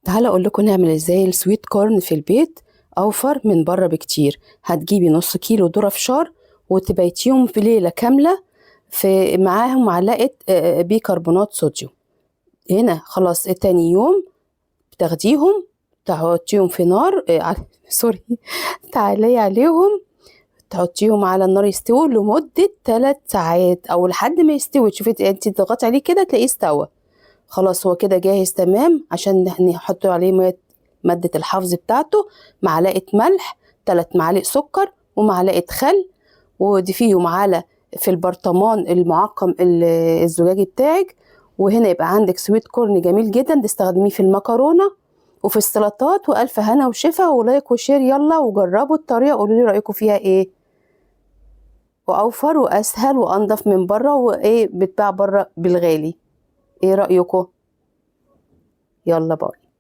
تعالى اقول لكم نعمل ازاي السويت كورن في البيت. اوفر من بره بكتير. هتجيبي نص كيلو ذرة فشار وتبيتيهم في ليلة كاملة، في معاهم معلقة بيكربونات صوديوم. هنا خلاص تاني يوم بتاخديهم تحطيهم في نار سوري، تعالي عليهم، تحطيهم على النار يستووا لمدة 3 ساعات او لحد ما يستوي. تشوفي انت تضغطي عليه كده تلاقيه استوى. خلاص هو كده جاهز تمام، عشان نحط عليه مادة الحفظ بتاعته. معلقة ملح، 3 معالق سكر، ومعلقة خل، وضيفيهم على في البرطمان المعقم الزجاجي بتاعك. وهنا يبقى عندك سويت كورن جميل جدا تستخدميه في المكرونة وفي السلطات. وألف هنا وشفا، ولايك وشير يلا وجربوا الطريقة قولوا لي رأيكم فيها ايه. وأوفر وأسهل وأنضف من بره، وايه بتباع بره بالغالي. ايه رأيكم؟ يلا باي.